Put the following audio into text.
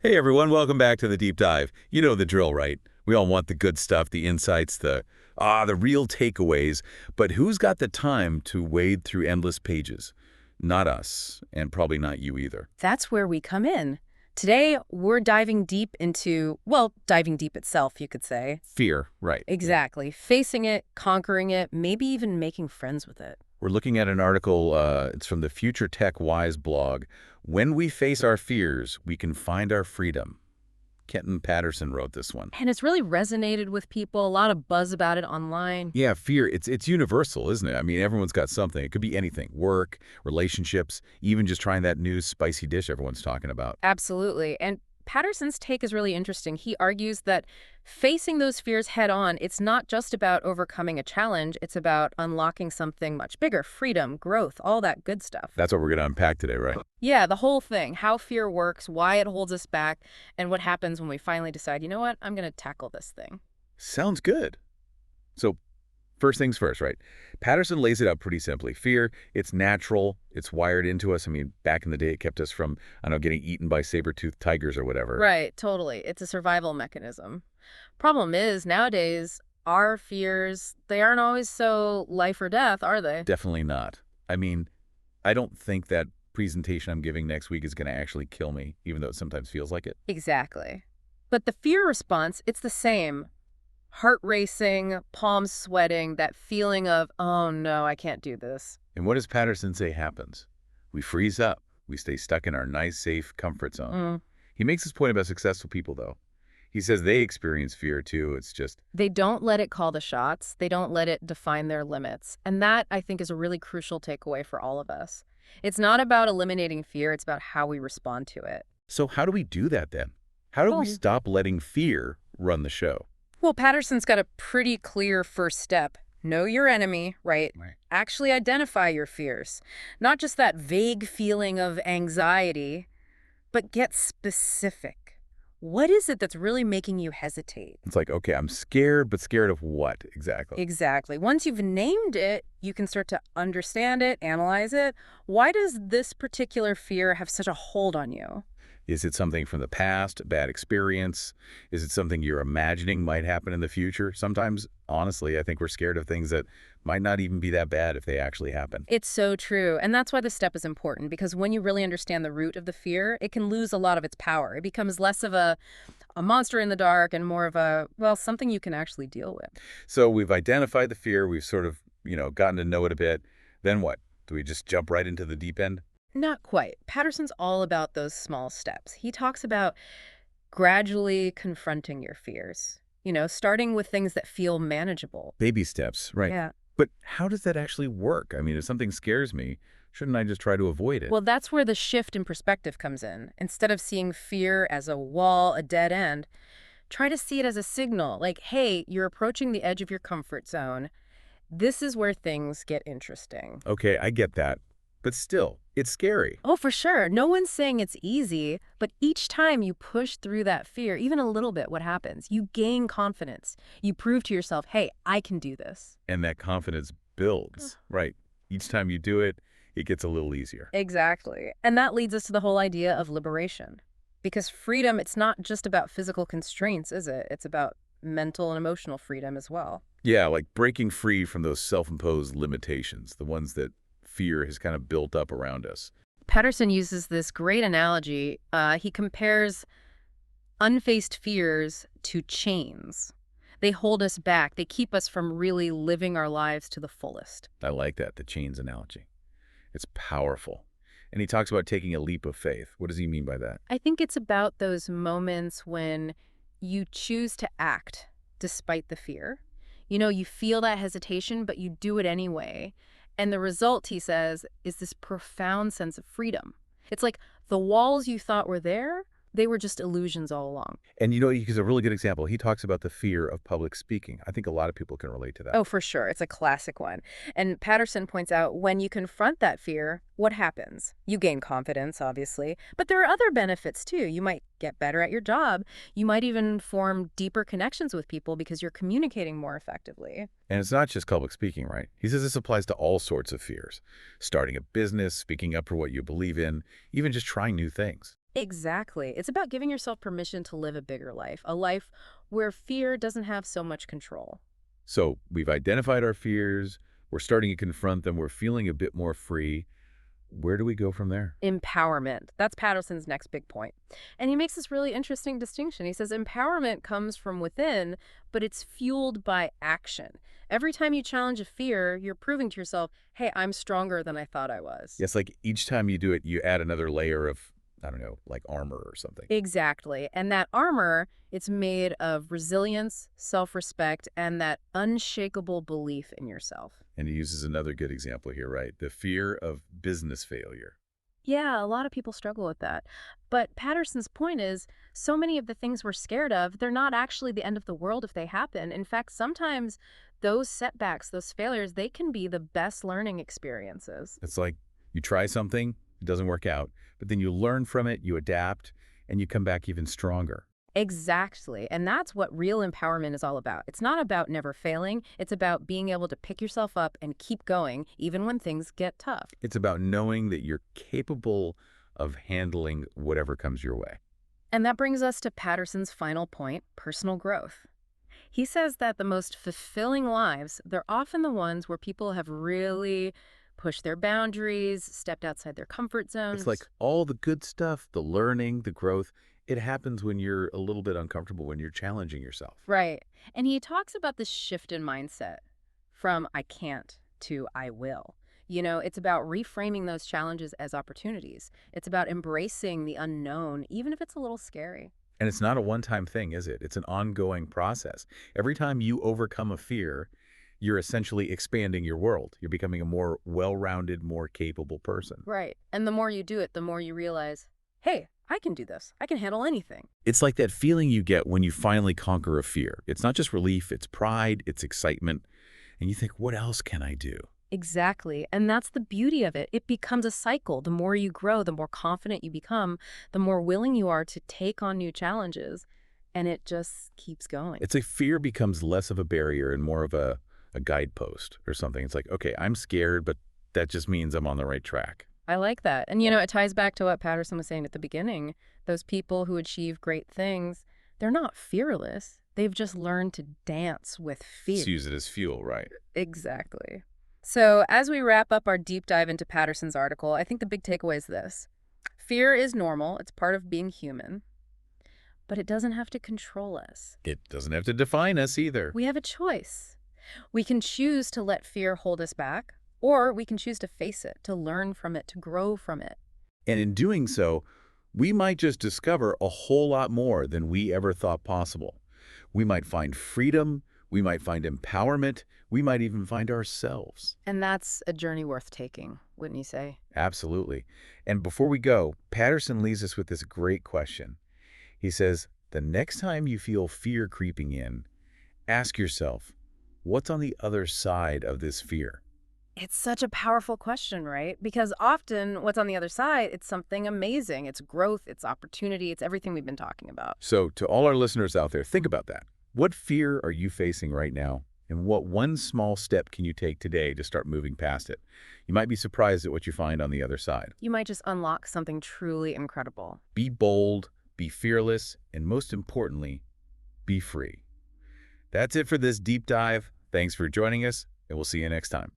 Hey everyone, welcome back to the deep dive. You know the drill, right? We all want the good stuff, the insights, the real takeaways. But who's got the time to wade through endless pages? Not us, and probably not you either. That's where we come in. Today, we're diving deep into, well, diving deep itself, you could say. Fear, right. Exactly. Facing it, conquering it, maybe even making friends with it. We're looking at an article, it's from the Future Tech Wise blog. When we face our fears, we can find our freedom. Kenton Patterson wrote this one. And it's really resonated with people, a lot of buzz about it online. Yeah, fear, it's universal, isn't it? I mean, everyone's got something. It could be anything, work, relationships, even just trying that new spicy dish everyone's talking about. Absolutely. And Patterson's take is really interesting. He argues that facing those fears head on, it's not just about overcoming a challenge, it's about unlocking something much bigger, freedom, growth, all that good stuff. That's what we're going to unpack today, right? Yeah, the whole thing, how fear works, why it holds us back, and what happens when we finally decide, you know what, I'm going to tackle this thing. Sounds good. So first things first, right? Patterson lays it out pretty simply. Fear, it's natural, it's wired into us. I mean, back in the day, it kept us from, I don't know, getting eaten by saber-toothed tigers or whatever. Right, totally. It's a survival mechanism. Problem is, nowadays, our fears, they aren't always so life or death, are they? Definitely not. I mean, I don't think that presentation I'm giving next week is going to actually kill me, even though it sometimes feels like it. Exactly. But the fear response, it's the same. Heart racing, palms sweating, that feeling of, oh no, I can't do this. And what does Patterson say happens? We freeze up. We stay stuck in our nice, safe comfort zone. Mm. He makes this point about successful people, though. He says they experience fear, too. It's just, They don't let it call the shots. They don't let it define their limits. And that, I think, is a really crucial takeaway for all of us. It's not about eliminating fear. It's about how we respond to it. so how do we do that, then? How do we Well, stop letting fear run the show? well, Patterson's got a pretty clear first step. Know your enemy, right? Right. Actually identify your fears. Not just that vague feeling of anxiety, but get specific. What is it that's really making you hesitate? It's like, okay, I'm scared, but scared of what exactly? Exactly. Once you've named it, you can start to understand it, analyze it. Why does this particular fear have such a hold on you? Is it something from the past, a bad experience? Is it something you're imagining might happen in the future? Sometimes, honestly, I think we're scared of things that might not even be that bad if they actually happen. It's so true. And that's why this step is important, because when you really understand the root of the fear, it can lose a lot of its power. It becomes less of a monster in the dark and more of a, well, something you can actually deal with. So we've identified the fear, we've sort of, gotten to know it a bit. Then what? Do we just jump right into the deep end? Not quite. Patterson's all about those small steps. He talks about gradually confronting your fears, starting with things that feel manageable. Baby steps, right. Yeah. But how does that actually work? I mean, if something scares me, shouldn't I just try to avoid it? Well, that's where the shift in perspective comes in. Instead of seeing fear as a wall, a dead end, try to see it as a signal like, hey, you're approaching the edge of your comfort zone. This is where things get interesting. Okay, I get that. But still, it's scary. Oh, for sure. No one's saying it's easy, but each time you push through that fear, even a little bit, what happens? You gain confidence. You prove to yourself, hey, I can do this. And that confidence builds, right? Each time you do it, it gets a little easier. Exactly. And that leads us to the whole idea of liberation. Because freedom, it's not just about physical constraints, is it? It's about mental and emotional freedom as well. Yeah, like breaking free from those self-imposed limitations, the ones that fear has kind of built up around us. Patterson uses this great analogy. He compares unfaced fears to chains. They hold us back. They keep us from really living our lives to the fullest. I like that, the chains analogy. It's powerful. And he talks about taking a leap of faith. What does he mean by that? I think it's about those moments when you choose to act despite the fear. You feel that hesitation, but you do it anyway. And the result, he says, is this profound sense of freedom. It's like the walls you thought were there, they were just illusions all along. And he's a really good example. He talks about the fear of public speaking. I think a lot of people can relate to that. Oh, for sure. It's a classic one. And Patterson points out when you confront that fear, what happens? You gain confidence, obviously, but there are other benefits too. You might get better at your job. You might even form deeper connections with people because you're communicating more effectively. And it's not just public speaking, right? He says this applies to all sorts of fears. Starting a business, speaking up for what you believe in, even just trying new things. Exactly. It's about giving yourself permission to live a life where fear doesn't have so much control. So we've identified our fears. We're starting to confront them. We're feeling a bit more free. Where do we go from there? Empowerment. That's Patterson's next big point. And he makes this really interesting distinction. He says empowerment comes from within, but it's fueled by action. Every time you challenge a fear, you're proving to yourself, hey, I'm stronger than I thought I was. Yes, like each time you do it, you add another layer of, I don't know, like armor or something. Exactly. And that armor, it's made of resilience, self-respect, and that unshakable belief in yourself. And he uses another good example here, right? The fear of business failure. Yeah, a lot of people struggle with that. But Patterson's point is so many of the things we're scared of, they're not actually the end of the world if they happen. In fact, sometimes those setbacks, those failures, they can be the best learning experiences. It's like you try something, it doesn't work out, but then you learn from it, you adapt, and you come back even stronger. Exactly. And that's what real empowerment is all about. It's not about never failing. It's about being able to pick yourself up and keep going, even when things get tough. It's about knowing that you're capable of handling whatever comes your way. And that brings us to Patterson's final point, personal growth. He says that the most fulfilling lives, they're often the ones where people have really pushed their boundaries, stepped outside their comfort It's like zones. all the good stuff, the learning, the growth, it happens when you're a little bit uncomfortable, when you're challenging yourself. Right. And he talks about this shift in mindset from I can't to I will. It's about reframing those challenges as opportunities. It's about embracing the unknown, even if it's a little scary. And it's not a one-time thing, is it? It's an ongoing process. Every time you overcome a fear, you're essentially expanding your world. You're becoming a more well-rounded, more capable person. Right. And the more you do it, the more you realize, hey, I can do this. I can handle anything. It's like that feeling you get when you finally conquer a fear. It's not just relief, it's pride, it's excitement. And you think, what else can I do? Exactly. And that's the beauty of it. It becomes a cycle. The more you grow, the more confident you become, the more willing you are to take on new challenges. And it just keeps going. It's like fear becomes less of a barrier and more of a guidepost or something. It's like, okay, I'm scared, but that just means I'm on the right track. I like that. And, it ties back to what Patterson was saying at the beginning. Those people who achieve great things, they're not fearless. They've just learned to dance with fear. Just use it as fuel, right? Exactly. So, as we wrap up our deep dive into Patterson's article, I think the big takeaway is this. Fear is normal. It's part of being human, but it doesn't have to control us. It doesn't have to define us either. We have a choice. We can choose to let fear hold us back, or we can choose to face it, to learn from it, to grow from it. And in doing so, we might just discover a whole lot more than we ever thought possible. We might find freedom, we might find empowerment, we might even find ourselves. And that's a journey worth taking, wouldn't you say? Absolutely. And before we go, Patterson leaves us with this great question. He says, the next time you feel fear creeping in, ask yourself, what's on the other side of this fear? It's such a powerful question, right? Because often what's on the other side, it's something amazing. It's growth, it's opportunity, it's everything we've been talking about. So to all our listeners out there, think about that. What fear are you facing right now? And what one small step can you take today to start moving past it? You might be surprised at what you find on the other side. You might just unlock something truly incredible. Be bold, be fearless, and most importantly, be free. That's it for this deep dive. Thanks for joining us, and we'll see you next time.